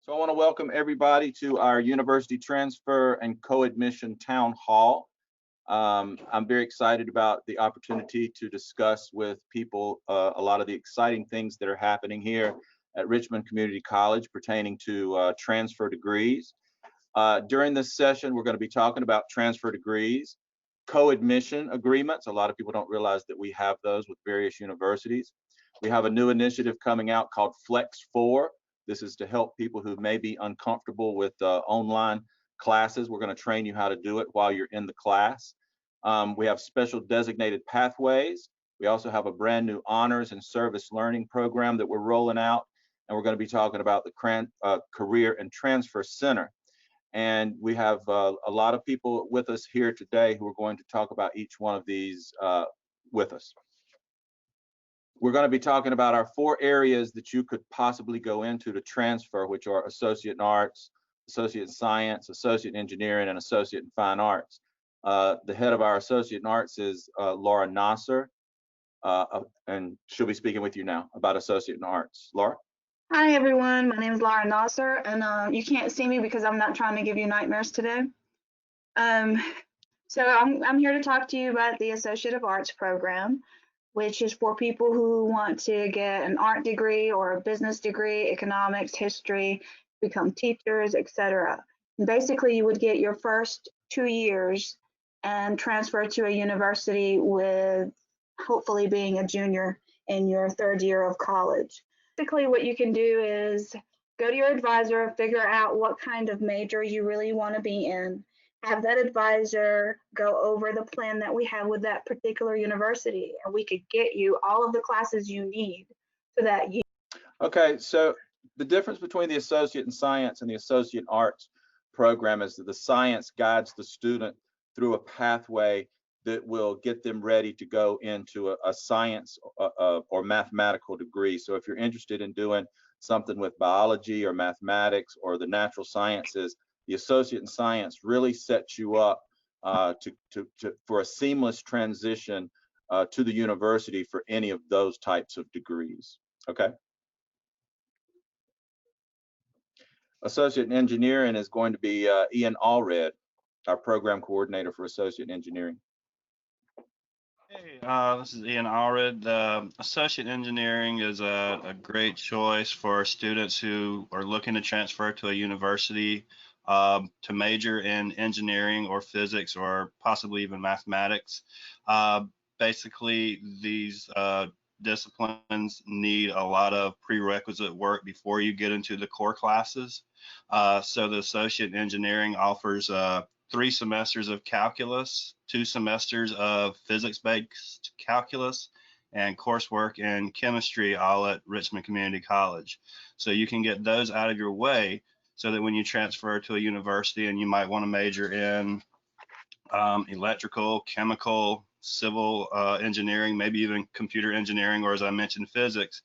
So I want to welcome everybody to our University Transfer and Co-Admission Town Hall. I'm very excited about the opportunity to discuss with people a lot of the exciting things that are happening here at Richmond Community College pertaining to transfer degrees. During this session, we're going to be talking about transfer degrees, co-admission agreements. A lot of people don't realize that we have those with various universities. We have a new initiative coming out called Flex 4. This is to help people who may be uncomfortable with online classes. We're going to train you how to do it while you're in the class. We have special designated pathways. We also have a brand new honors and service learning program that we're rolling out. And we're going to be talking about the Career and Transfer Center. And we have a lot of people with us here today who are going to talk about each one of these with us. We're going to be talking about our 4 areas that you could possibly go into to transfer, which are Associate in Arts, Associate in Science, Associate in Engineering, and Associate in Fine Arts. The head of our Associate in Arts is Laura Nasser, and she'll be speaking with you now about Associate in Arts. Laura? Hi everyone, my name is Laura Nasser, and you can't see me because I'm not trying to give you nightmares today. So I'm here to talk to you about the Associate of Arts program, which is for people who want to get an art degree or a business degree, economics, history, become teachers, etc. Basically, you would get your first 2 years and transfer to a university with hopefully being a junior in your 3rd year of college. Basically, what you can do is go to your advisor, figure out what kind of major you really want to be in, have that advisor go over the plan that we have with that particular university, and we could get you all of the classes you need for that year. Okay, so the difference between the Associate in Science and the Associate in Arts program is that the science guides the student through a pathway that will get them ready to go into a science or mathematical degree. So if you're interested in doing something with biology or mathematics or the natural sciences, the Associate in Science really sets you up for a seamless transition to the university for any of those types of degrees. Okay. Associate in Engineering is going to be Ian Allred, our program coordinator for Associate in Engineering. Hey, this is Ian Allred. Associate Engineering is a great choice for students who are looking to transfer to a university to major in engineering or physics or possibly even mathematics. Basically, these disciplines need a lot of prerequisite work before you get into the core classes. So the Associate in Engineering offers 3 semesters of calculus, 2 semesters of physics-based calculus, and coursework in chemistry, all at Richmond Community College. So you can get those out of your way so that when you transfer to a university and you might want to major in electrical, chemical, civil engineering, maybe even computer engineering, or as I mentioned, physics,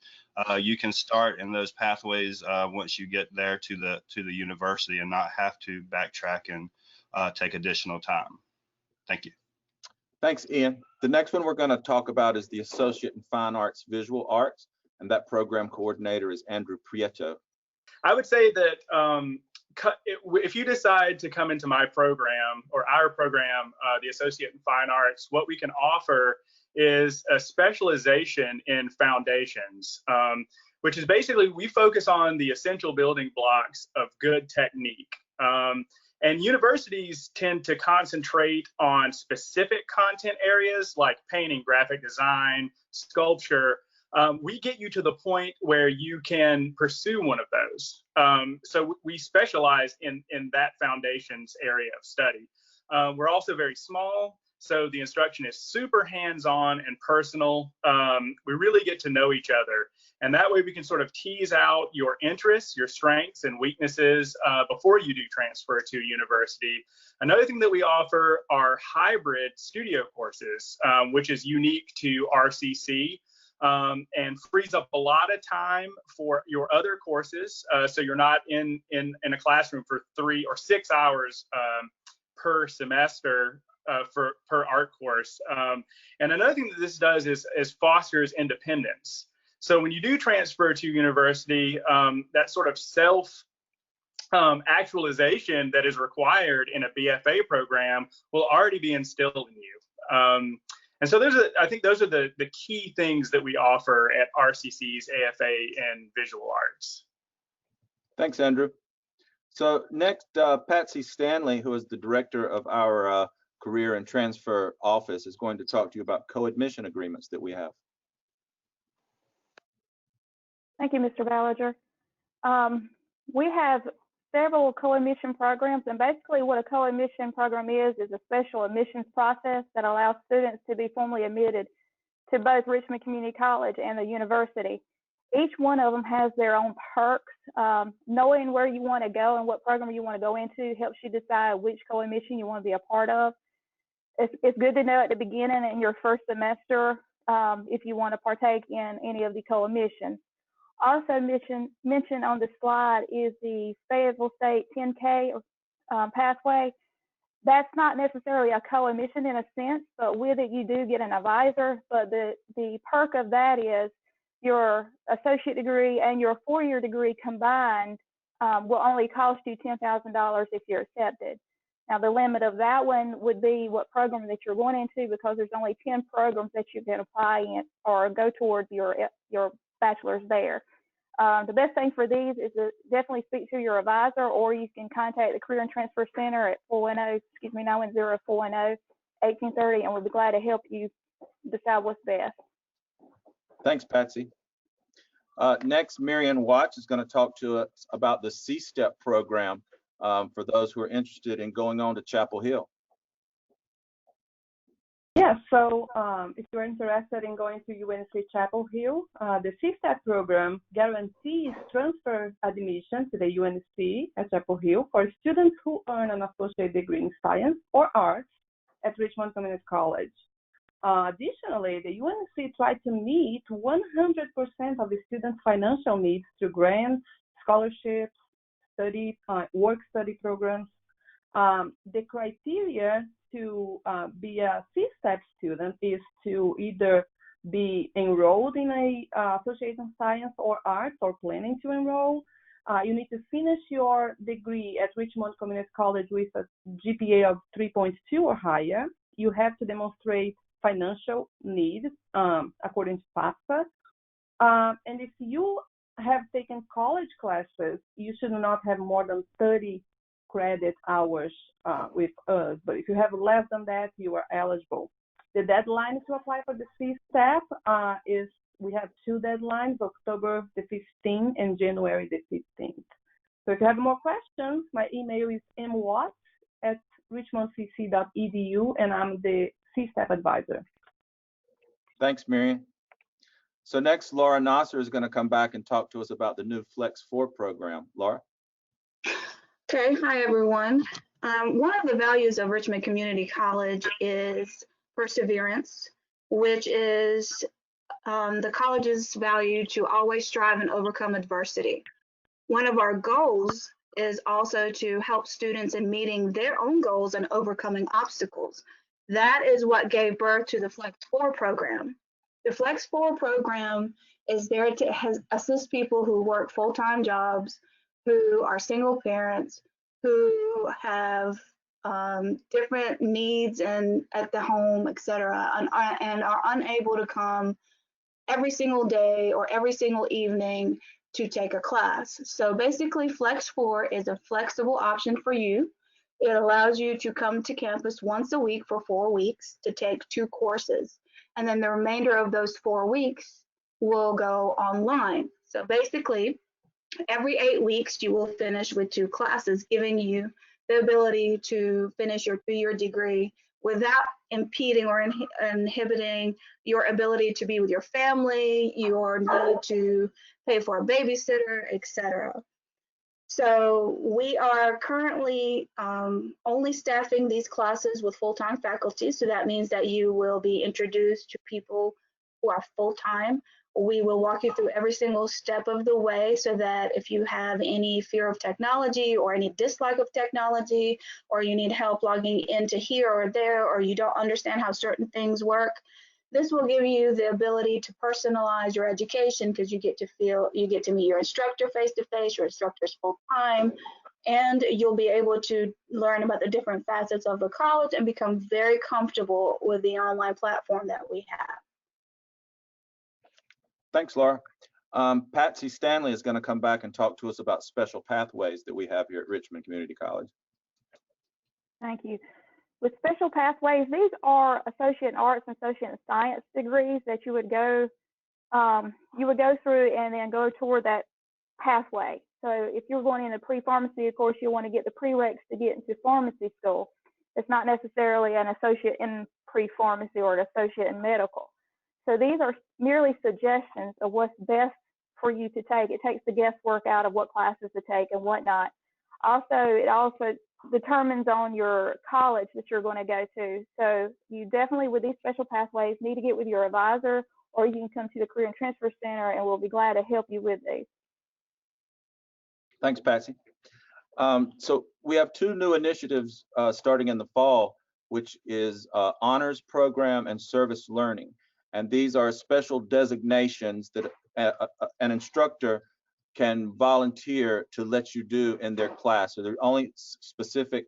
you can start in those pathways once you get there to the university and not have to backtrack and take additional time. Thank you. Thanks, Ian. The next one we're going to talk about is the Associate in Fine Arts Visual Arts, and that program coordinator is Andrew Prieto. I would say that if you decide to come into my program or our program, the Associate in Fine Arts, what we can offer is a specialization in foundations, which is basically we focus on the essential building blocks of good technique. And universities tend to concentrate on specific content areas like painting, graphic design, sculpture. We get you to the point where you can pursue one of those. So we specialize in that foundations area of study. We're also very small, so the instruction is super hands-on and personal. We really get to know each other. And that way we can sort of tease out your interests, your strengths and weaknesses before you do transfer to a university. Another thing that we offer are hybrid studio courses, which is unique to RCC. And frees up a lot of time for your other courses, so you're not in a classroom for 3 or 6 hours per semester per art course. And another thing that this does is fosters independence. So when you do transfer to university, that sort of actualization that is required in a BFA program will already be instilled in you. And so I think those are the key things that we offer at RCC's AFA in visual arts. Thanks, Andrew. So next, Patsy Stanley, who is the director of our Career and Transfer Office, is going to talk to you about co-admission agreements that we have. Thank you, Mr. Ballinger. We have several co-admission programs, and basically what a co-admission program is a special admissions process that allows students to be formally admitted to both Richmond Community College and the university. Each one of them has their own perks. Knowing where you want to go and what program you want to go into helps you decide which co-admission you want to be a part of. It's good to know at the beginning in your first semester if you want to partake in any of the co-admissions. Also mentioned on the slide is the Fayetteville State 10K pathway. That's not necessarily a co-admission in a sense, but with it you do get an advisor. But the perk of that is your associate degree and your four-year degree combined will only cost you $10,000 if you're accepted. Now the limit of that one would be what program that you're going into, because there's only 10 programs that you can apply in or go towards your bachelor's there. The best thing for these is to definitely speak to your advisor, or you can contact the Career and Transfer Center at 910-410-1830, and we'll be glad to help you decide what's best. Thanks, Patsy. Next, Marianne Watts is going to talk to us about the CSTEP program for those who are interested in going on to Chapel Hill. Yeah, so if you're interested in going to UNC Chapel Hill, the CSTEP program guarantees transfer admission to the UNC at Chapel Hill for students who earn an associate degree in science or arts at Richmond Community College. Additionally, the UNC tried to meet 100% of the students' financial needs through grants, scholarships, work-study programs. The criteria to be a CSTEP student is to either be enrolled in a associate in science or arts or planning to enroll. You need to finish your degree at Richmond Community College with a GPA of 3.2 or higher. You have to demonstrate financial need according to FAFSA. And if you have taken college classes, you should not have more than 30 credit hours with us. But if you have less than that, you are eligible. The deadline to apply for the CSTEP is, we have two deadlines, October the 15th and January the 15th. So if you have more questions, my email is mwatts@richmondcc.edu, and I'm the CSTEP advisor. Thanks, Marianne. So next, Laura Nasser is going to come back and talk to us about the new Flex 4 program. Laura? Okay, hi everyone. One of the values of Richmond Community College is perseverance, which is the college's value to always strive and overcome adversity. One of our goals is also to help students in meeting their own goals and overcoming obstacles. That is what gave birth to the Flex 4 program. The Flex 4 program is there to assist people who work full-time jobs, who are single parents, who have different needs and at the home, etc., and are unable to come every single day or every single evening to take a class. So basically, Flex 4 is a flexible option for you. It allows you to come to campus once a week for 4 weeks to take 2 courses. And then the remainder of those 4 weeks will go online. So basically, every 8 weeks, you will finish with 2 classes, giving you the ability to finish your 2-year degree without impeding or inhibiting your ability to be with your family, your need to pay for a babysitter, etc. So we are currently only staffing these classes with full-time faculty. So that means that you will be introduced to people who are full-time. We will walk you through every single step of the way, so that if you have any fear of technology or any dislike of technology, or you need help logging into here or there, or you don't understand how certain things work, this will give you the ability to personalize your education, because you get to meet your instructor face to face, your instructor's full time. and you'll be able to learn about the different facets of the college and become very comfortable with the online platform that we have. Thanks, Laura. Patsy Stanley is going to come back and talk to us about special pathways that we have here at Richmond Community College. Thank you. With special pathways, these are associate in arts and associate in science degrees that you would go through and then go toward that pathway. So if you're going into pre-pharmacy, of course, you want to get the prereqs to get into pharmacy school. It's not necessarily an associate in pre-pharmacy or an associate in medical. So these are merely suggestions of what's best for you to take. It takes the guesswork out of what classes to take and whatnot. It also determines on your college that you're going to go to. So you definitely, with these special pathways, need to get with your advisor, or you can come to the Career and Transfer Center and we'll be glad to help you with these. Thanks, Patsy. So we have two new initiatives starting in the fall, which is honors program and service learning. And these are special designations that an instructor can volunteer to let you do in their class. So there are only specific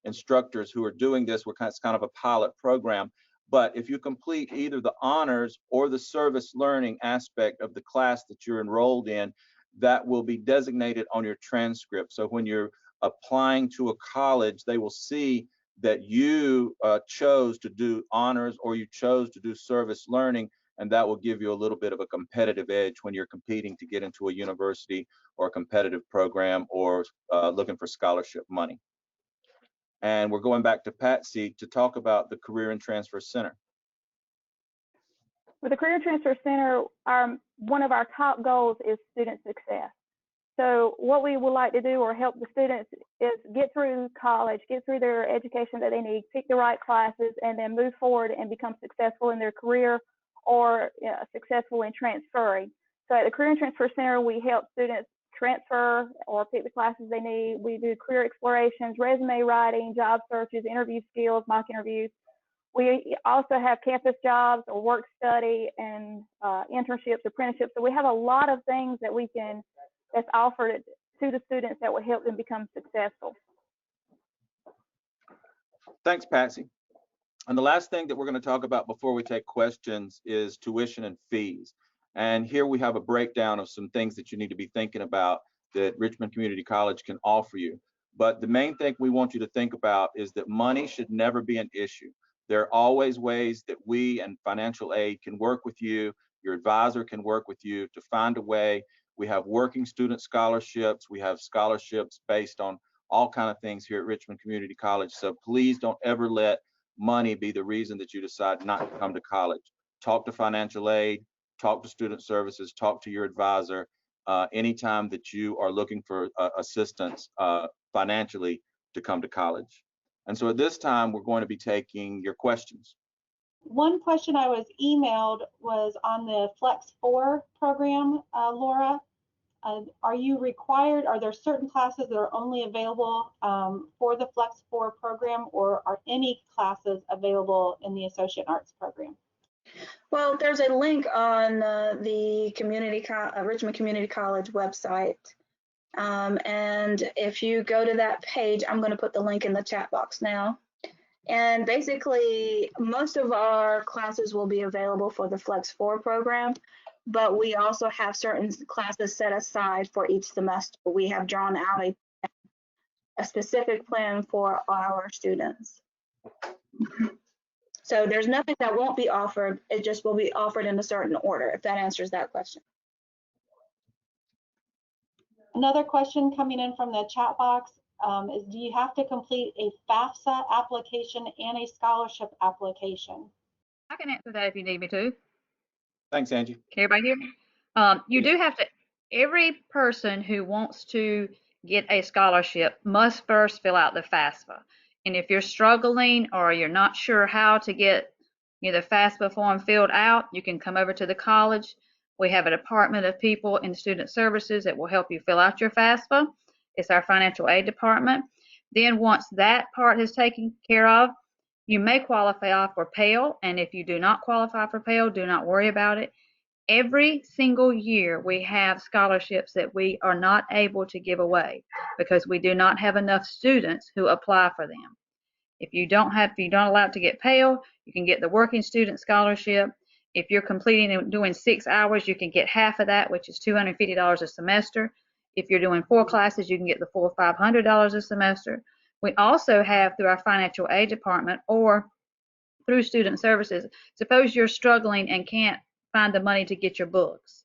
instructors who are doing this. It's kind of a pilot program. But if you complete either the honors or the service learning aspect of the class that you're enrolled in, that will be designated on your transcript. So when you're applying to a college, they will see that you chose to do honors or you chose to do service learning, and that will give you a little bit of a competitive edge when you're competing to get into a university or a competitive program or looking for scholarship money. And we're going back to Patsy to talk about the Career and Transfer Center. With the Career and Transfer Center, one of our top goals is student success. So what we would like to do or help the students is get through college, get through their education that they need, pick the right classes, and then move forward and become successful in their career or successful in transferring. So at the Career and Transfer Center, we help students transfer or pick the classes they need. We do career explorations, resume writing, job searches, interview skills, mock interviews. We also have campus jobs or work study and internships, apprenticeships. So we have a lot of things that that's offered to the students that will help them become successful. Thanks, Patsy. And the last thing that we're going to talk about before we take questions is tuition and fees. And here we have a breakdown of some things that you need to be thinking about that Richmond Community College can offer you. But the main thing we want you to think about is that money should never be an issue. There are always ways that we and financial aid can work with you. Your advisor can work with you to find a way. We have working student scholarships. We have scholarships based on all kinds of things here at Richmond Community College. So please don't ever let money be the reason that you decide not to come to college. Talk to financial aid, talk to student services, talk to your advisor anytime that you are looking for assistance financially to come to college. And so at this time, we're going to be taking your questions. One question I was emailed was on the Flex 4 program, Laura. Are you required, are there certain classes that are only available for the Flex 4 program, or are any classes available in the Associate Arts program? Well, there's a link on the Richmond Community College website. And if you go to that page, I'm going to put the link in the chat box now. And basically, most of our classes will be available for the Flex 4 program, but we also have certain classes set aside for each semester. We have drawn out a specific plan for our students. So there's nothing that won't be offered. It just will be offered in a certain order, if that answers that question. Another question coming in from the chat box is, do you have to complete a FAFSA application and a scholarship application? I can answer that if you need me to. Thanks, Angie. Can everybody hear me? You do have to, every person who wants to get a scholarship must first fill out the FAFSA. And if you're struggling or you're not sure how to get the FAFSA form filled out, you can come over to the college. We have a department of people in student services that will help you fill out your FAFSA. It's our financial aid department. Then once that part is taken care of, you may qualify for Pell. And if you do not qualify for Pell, do not worry about it. Every single year we have scholarships that we are not able to give away because we do not have enough students who apply for them. If you're not allowed to get Pell, you can get the working student scholarship. If you're completing and doing 6 hours, you can get half of that, which is $250 a semester. If you're doing 4 classes, you can get the full $500 a semester. We also have, through our financial aid department or through student services, suppose you're struggling and can't find the money to get your books.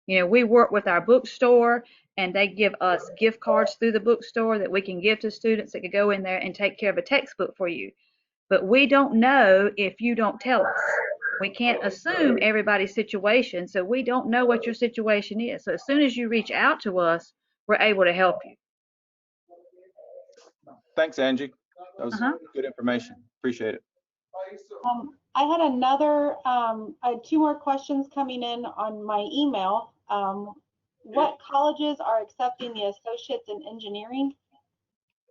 You know, we work with our bookstore and they give us gift cards through the bookstore that we can give to students that could go in there and take care of a textbook for you. But we don't know if you don't tell us. We can't assume everybody's situation, so we don't know what your situation is. So as soon as you reach out to us, we're able to help you. Thanks, Angie. That was good information. Appreciate it. I had another, I had 2 more questions coming in on my email. What colleges are accepting the associates in engineering?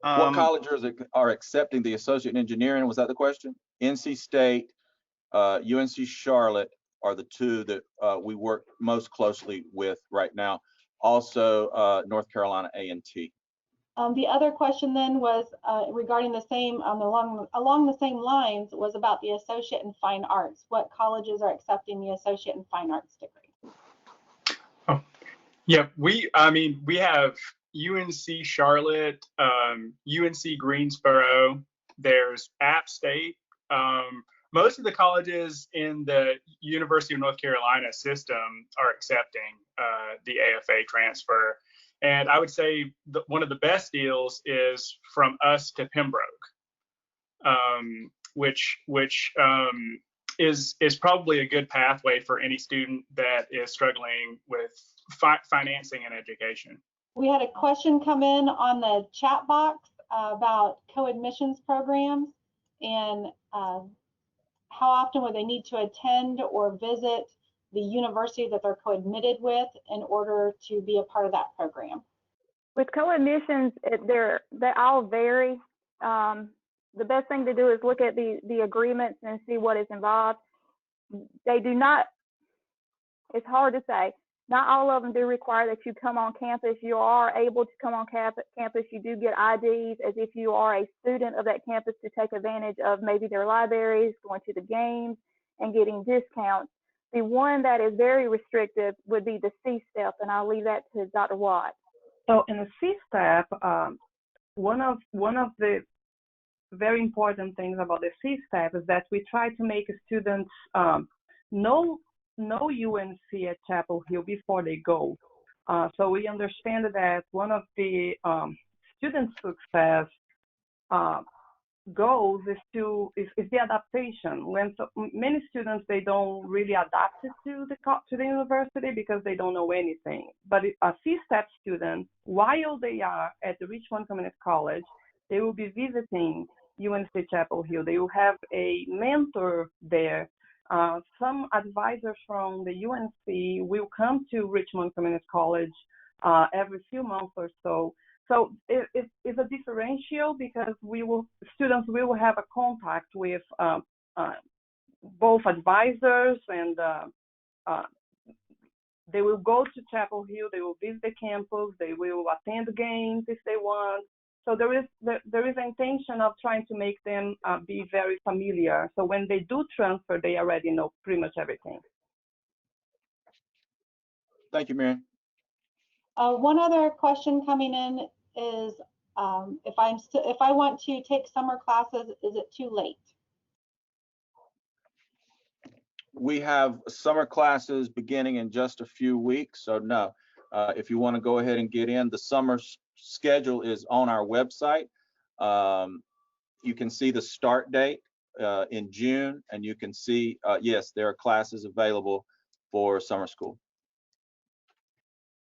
What colleges are accepting the associate in engineering? Was that the question? NC State, UNC Charlotte are the 2 that we work most closely with right now. Also, North Carolina A&T. The other question then was regarding the same, along the same lines, was about the associate in fine arts. What colleges are accepting the associate in fine arts degree? Oh, yeah, we have UNC Charlotte, UNC Greensboro. There's App State. Most of the colleges in the University of North Carolina system are accepting the AFA transfer. And I would say one of the best deals is from us to Pembroke, which is probably a good pathway for any student that is struggling with financing and education. We had a question come in on the chat box about co-admissions programs and how often would they need to attend or visit the university that they're co-admitted with in order to be a part of that program. With co-admissions, they all vary. The best thing to do is look at the agreements and see what is involved. They do not, it's hard to say, not all of them do require that you come on campus. You are able to come on campus. You do get IDs as if you are a student of that campus to take advantage of maybe their libraries, going to the games, and getting discounts. The one that is very restrictive would be the CSTEP, and I'll leave that to Dr. Watt. So in the CSTEP, one of the very important things about the CSTEP is that we try to make students know UNC at Chapel Hill before they go. So we understand that one of the student success goals is the adaptation. When many students, they don't really adapt to the university because they don't know anything. But a CSTEP student, while they are at the Richmond Community College, they will be visiting UNC Chapel Hill. They will have a mentor there. Some advisors from the UNC will come to Richmond Community College every few months or so. So it's a differential because students will have a contact with both advisors, and they will go to Chapel Hill, they will visit the campus, they will attend games if they want. So there is intention of trying to make them be very familiar. So when they do transfer, they already know pretty much everything. Thank you, Marion. One other question coming in is if I want to take summer classes, is it too late? We have summer classes beginning in just a few weeks, so no. If you want to go ahead and get in, the summer schedule is on our website. You can see the start date in June, and you can see, yes, there are classes available for summer school.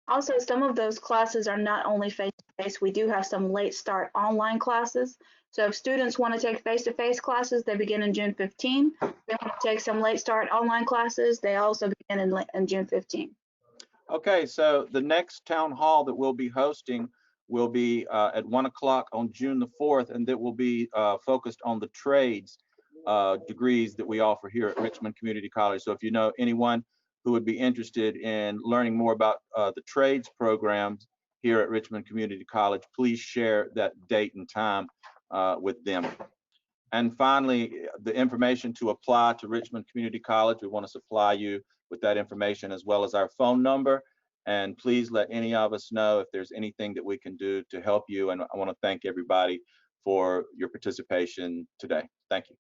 Also, some of those classes are not only face-to-face. We do have some late start online classes. So if students want to take face-to-face classes, they begin in June 15. If they want to take some late start online classes, they also begin in June 15. Okay, so the next town hall that we'll be hosting will be at 1 o'clock on June the 4th, and that will be focused on the trades degrees that we offer here at Richmond Community College. So if you know anyone who would be interested in learning more about the trades programs here at Richmond Community College, please share that date and time with them. And finally, the information to apply to Richmond Community College, we want to supply you with that information as well as our phone number. And please let any of us know if there's anything that we can do to help you. And I want to thank everybody for your participation today. Thank you.